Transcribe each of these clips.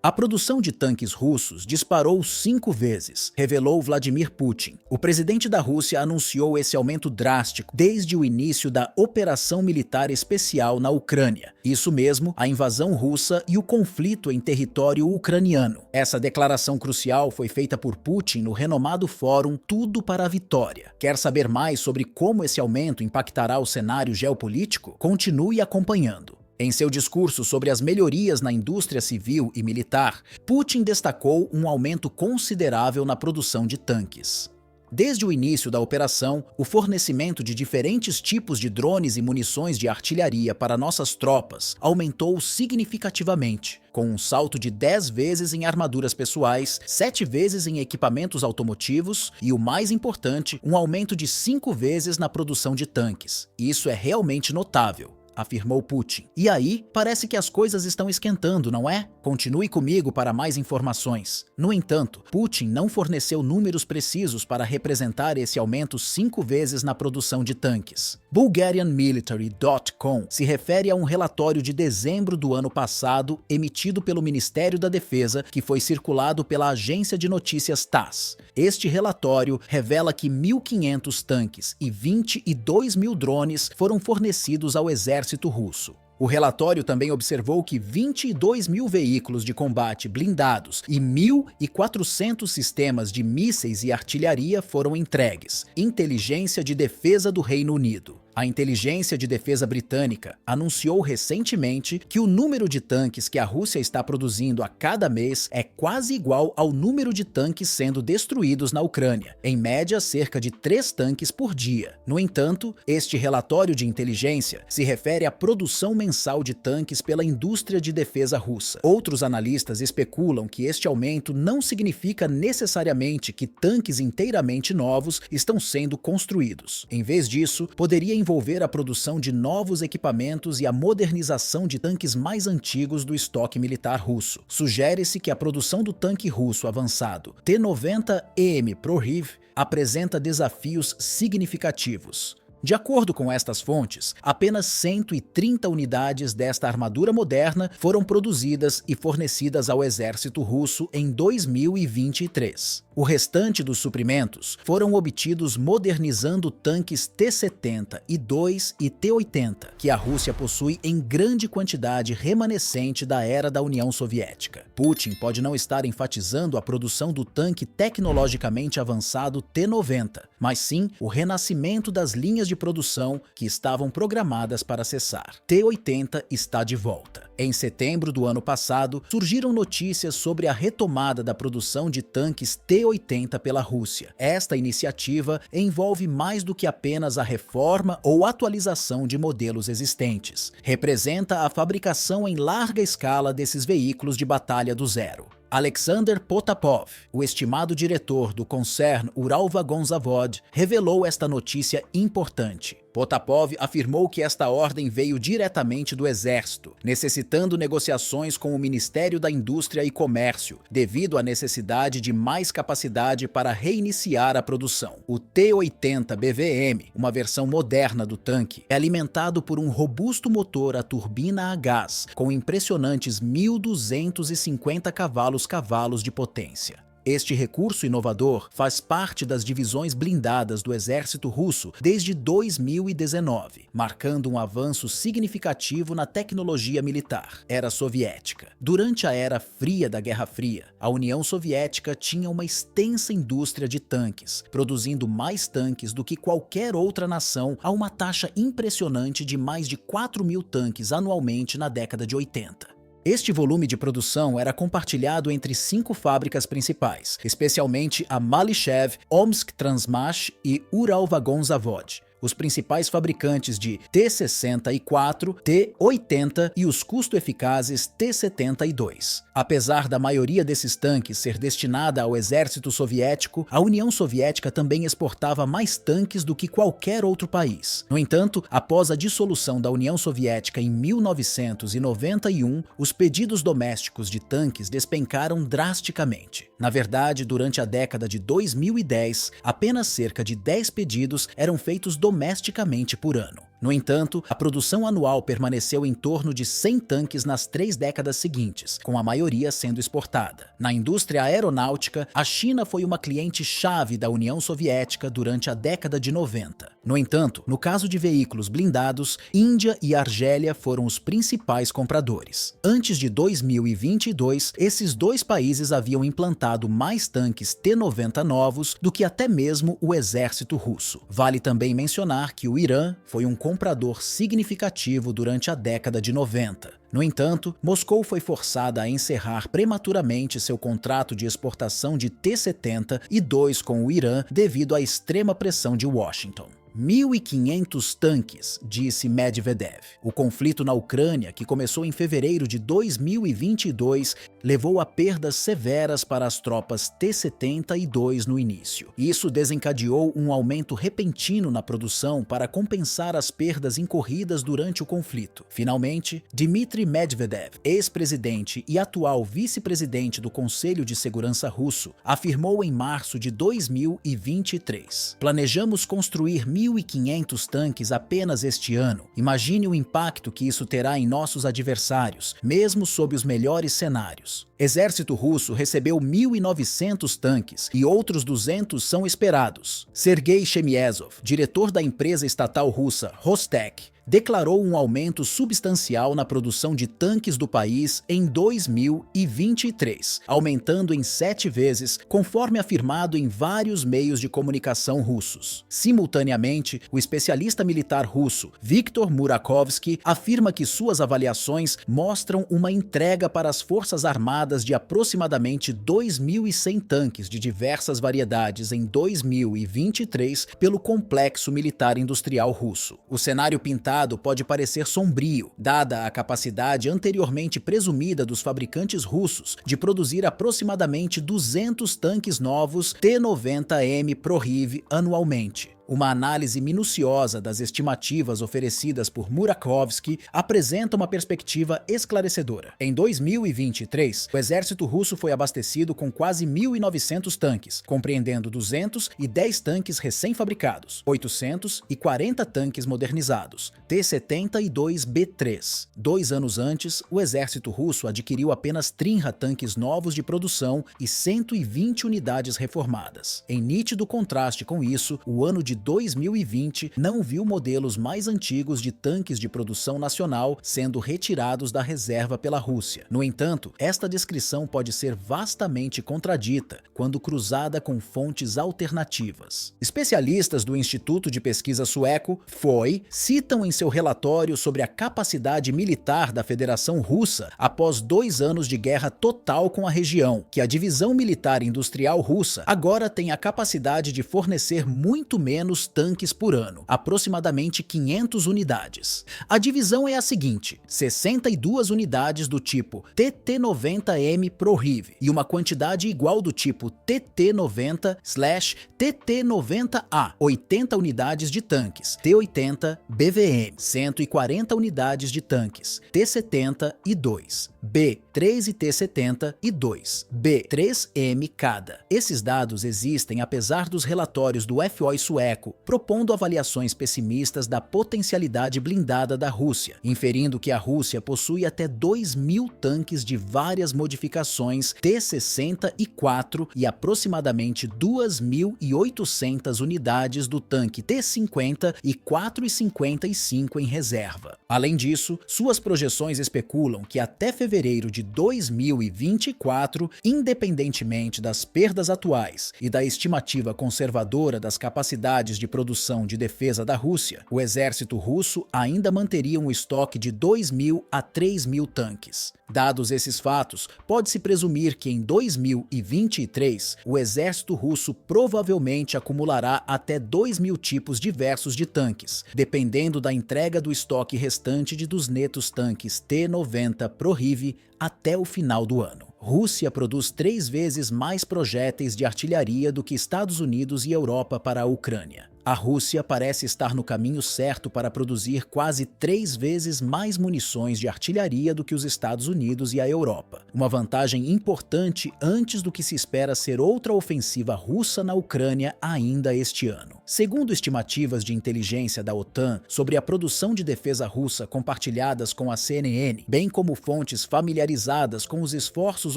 A produção de tanques russos disparou 5 vezes, revelou Vladimir Putin. O presidente da Rússia anunciou esse aumento drástico desde o início da operação militar especial na Ucrânia. Isso mesmo, a invasão russa e o conflito em território ucraniano. Essa declaração crucial foi feita por Putin no renomado fórum Tudo para a Vitória. Quer saber mais sobre como esse aumento impactará o cenário geopolítico? Continue acompanhando. Em seu discurso sobre as melhorias na indústria civil e militar, Putin destacou um aumento considerável na produção de tanques. Desde o início da operação, o fornecimento de diferentes tipos de drones e munições de artilharia para nossas tropas aumentou significativamente, com um salto de 10 vezes em armaduras pessoais, 7 vezes em equipamentos automotivos e, o mais importante, um aumento de 5 vezes na produção de tanques. Isso é realmente notável, afirmou Putin. E aí, parece que as coisas estão esquentando, não é? Continue comigo para mais informações. No entanto, Putin não forneceu números precisos para representar esse aumento 5 vezes na produção de tanques. BulgarianMilitary.com se refere a um relatório de dezembro do ano passado emitido pelo Ministério da Defesa que foi circulado pela agência de notícias TASS. Este relatório revela que 1.500 tanques e 22.000 drones foram fornecidos ao exército russo. O relatório também observou que 22.000 veículos de combate blindados e 1.400 sistemas de mísseis e artilharia foram entregues. Inteligência de Defesa do Reino Unido. A Inteligência de Defesa Britânica anunciou recentemente que o número de tanques que a Rússia está produzindo a cada mês é quase igual ao número de tanques sendo destruídos na Ucrânia, em média cerca de 3 tanques por dia. No entanto, este relatório de inteligência se refere à produção mensal de tanques pela indústria de defesa russa. Outros analistas especulam que este aumento não significa necessariamente que tanques inteiramente novos estão sendo construídos. Em vez disso, poderia envolver a produção de novos equipamentos e a modernização de tanques mais antigos do estoque militar russo. Sugere-se que a produção do tanque russo avançado T-90EM Proryv apresenta desafios significativos. De acordo com estas fontes, apenas 130 unidades desta armadura moderna foram produzidas e fornecidas ao exército russo em 2023. O restante dos suprimentos foram obtidos modernizando tanques T-72 e T-80, que a Rússia possui em grande quantidade remanescente da era da União Soviética. Putin pode não estar enfatizando a produção do tanque tecnologicamente avançado T-90, mas sim o renascimento das linhas de produção que estavam programadas para cessar. T-80 está de volta. Em setembro do ano passado, surgiram notícias sobre a retomada da produção de tanques T-80 pela Rússia. Esta iniciativa envolve mais do que apenas a reforma ou atualização de modelos existentes. Representa a fabricação em larga escala desses veículos de batalha do zero. Alexander Potapov, o estimado diretor do concern Uralvagonzavod, revelou esta notícia importante. Potapov afirmou que esta ordem veio diretamente do Exército, necessitando negociações com o Ministério da Indústria e Comércio, devido à necessidade de mais capacidade para reiniciar a produção. O T-80 BVM, uma versão moderna do tanque, é alimentado por um robusto motor a turbina a gás, com impressionantes 1.250 cavalos de potência. Este recurso inovador faz parte das divisões blindadas do exército russo desde 2019, marcando um avanço significativo na tecnologia militar, era soviética. Durante a era fria da Guerra Fria, a União Soviética tinha uma extensa indústria de tanques, produzindo mais tanques do que qualquer outra nação a uma taxa impressionante de mais de 4.000 tanques anualmente na década de 80. Este volume de produção era compartilhado entre 5 fábricas principais, especialmente a Malishev, Omsk Transmash e Uralvagonzavod. Os principais fabricantes de T-64, T-80 e os custo-eficazes T-72. Apesar da maioria desses tanques ser destinada ao exército soviético, a União Soviética também exportava mais tanques do que qualquer outro país. No entanto, após a dissolução da União Soviética em 1991, os pedidos domésticos de tanques despencaram drasticamente. Na verdade, durante a década de 2010, apenas cerca de 10 pedidos eram feitos domesticamente por ano. No entanto, a produção anual permaneceu em torno de 100 tanques nas 3 décadas seguintes, com a maioria sendo exportada. Na indústria aeronáutica, a China foi uma cliente-chave da União Soviética durante a década de 90. No entanto, no caso de veículos blindados, Índia e Argélia foram os principais compradores. Antes de 2022, esses dois países haviam implantado mais tanques T-90 novos do que até mesmo o exército russo. Vale também mencionar que o Irã foi um comprador significativo durante a década de 90. No entanto, Moscou foi forçada a encerrar prematuramente seu contrato de exportação de T-72 com o Irã devido à extrema pressão de Washington. 1.500 tanques, disse Medvedev. O conflito na Ucrânia, que começou em fevereiro de 2022, levou a perdas severas para as tropas T-72 no início. Isso desencadeou um aumento repentino na produção para compensar as perdas incorridas durante o conflito. Finalmente, Dmitry Medvedev, ex-presidente e atual vice-presidente do Conselho de Segurança russo, afirmou em março de 2023: "Planejamos construir 1.500 tanques apenas este ano. Imagine o impacto que isso terá em nossos adversários, mesmo sob os melhores cenários." Exército russo recebeu 1.900 tanques e outros 200 são esperados. Sergei Chemiezov, diretor da empresa estatal russa Rostec, declarou um aumento substancial na produção de tanques do país em 2023, aumentando em 7 vezes, conforme afirmado em vários meios de comunicação russos. Simultaneamente, o especialista militar russo Viktor Murakovsky afirma que suas avaliações mostram uma entrega para as Forças Armadas de aproximadamente 2.100 tanques de diversas variedades em 2023 pelo complexo militar industrial russo. O cenário pintado pode parecer sombrio, dada a capacidade anteriormente presumida dos fabricantes russos de produzir aproximadamente 200 tanques novos T-90M Prohiv anualmente. Uma análise minuciosa das estimativas oferecidas por Murakovsky apresenta uma perspectiva esclarecedora. Em 2023, o exército russo foi abastecido com quase 1.900 tanques, compreendendo 210 tanques recém-fabricados, 840 tanques modernizados, T-72B3. 2 anos antes, o exército russo adquiriu apenas 30 tanques novos de produção e 120 unidades reformadas. Em nítido contraste com isso, o ano de 2020 não viu modelos mais antigos de tanques de produção nacional sendo retirados da reserva pela Rússia. No entanto, esta descrição pode ser vastamente contradita quando cruzada com fontes alternativas. Especialistas do Instituto de Pesquisa Sueco, FOI, citam em seu relatório sobre a capacidade militar da Federação Russa após 2 anos de guerra total com a região, que a divisão militar industrial russa agora tem a capacidade de fornecer muito menos tanques por ano, aproximadamente 500 unidades. A divisão é a seguinte: 62 unidades do tipo TT-90M Prohiv e uma quantidade igual do tipo TT-90/TT-90A, 80 unidades de tanques T-80 BVM, 140 unidades de tanques T-70 e 2, B3 e T-70 e 2, B3M cada. Esses dados existem apesar dos relatórios do FOI sueco propondo avaliações pessimistas da potencialidade blindada da Rússia, inferindo que a Rússia possui até 2.000 tanques de várias modificações T-64 e aproximadamente 2.800 unidades do tanque T-50 e 4,55 em reserva. Além disso, suas projeções especulam que até fevereiro de 2024, independentemente das perdas atuais e da estimativa conservadora das capacidades de produção de defesa da Rússia, o exército russo ainda manteria um estoque de 2.000 a 3.000 tanques. Dados esses fatos, pode-se presumir que em 2023, o exército russo provavelmente acumulará até 2.000 tipos diversos de tanques, dependendo da entrega do estoque restante de dos netos tanques T-90 Prohiv até o final do ano. Rússia produz 3 vezes mais projéteis de artilharia do que Estados Unidos e Europa para a Ucrânia. A Rússia parece estar no caminho certo para produzir quase 3 vezes mais munições de artilharia do que os Estados Unidos e a Europa. Uma vantagem importante antes do que se espera ser outra ofensiva russa na Ucrânia ainda este ano. Segundo estimativas de inteligência da OTAN sobre a produção de defesa russa compartilhadas com a CNN, bem como fontes familiarizadas com os esforços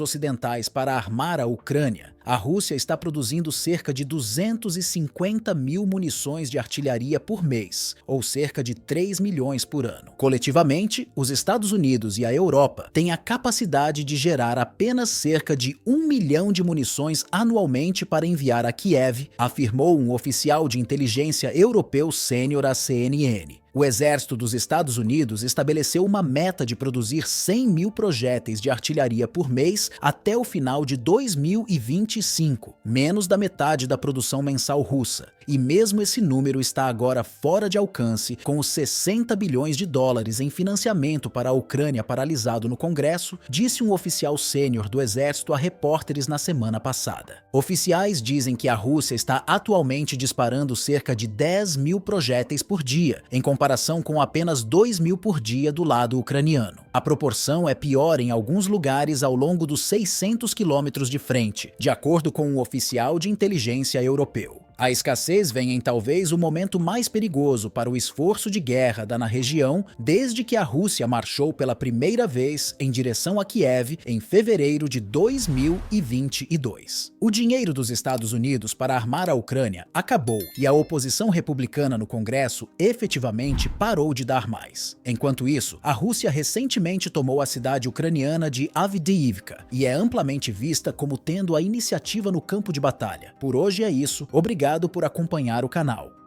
ocidentais para armar a Ucrânia, a Rússia está produzindo cerca de 250 mil munições de artilharia por mês, ou cerca de 3 milhões por ano. Coletivamente, os Estados Unidos e a Europa têm a capacidade de gerar apenas cerca de 1 milhão de munições anualmente para enviar a Kiev, afirmou um oficial de inteligência europeu sênior à CNN. O Exército dos Estados Unidos estabeleceu uma meta de produzir 100 mil projéteis de artilharia por mês até o final de 2025, menos da metade da produção mensal russa. E mesmo esse número está agora fora de alcance, com os 60 bilhões de dólares em financiamento para a Ucrânia paralisado no Congresso, disse um oficial sênior do Exército a repórteres na semana passada. Oficiais dizem que a Rússia está atualmente disparando cerca de 10 mil projéteis por dia, em comparação com apenas 2 mil por dia do lado ucraniano. A proporção é pior em alguns lugares ao longo dos 600 quilômetros de frente, de acordo com um oficial de inteligência europeu. A escassez vem em talvez o momento mais perigoso para o esforço de guerra na região desde que a Rússia marchou pela primeira vez em direção a Kiev em fevereiro de 2022. O dinheiro dos Estados Unidos para armar a Ucrânia acabou e a oposição republicana no Congresso efetivamente parou de dar mais. Enquanto isso, a Rússia recentemente tomou a cidade ucraniana de Avdiivka e é amplamente vista como tendo a iniciativa no campo de batalha. Por hoje é isso. Obrigado por acompanhar o canal.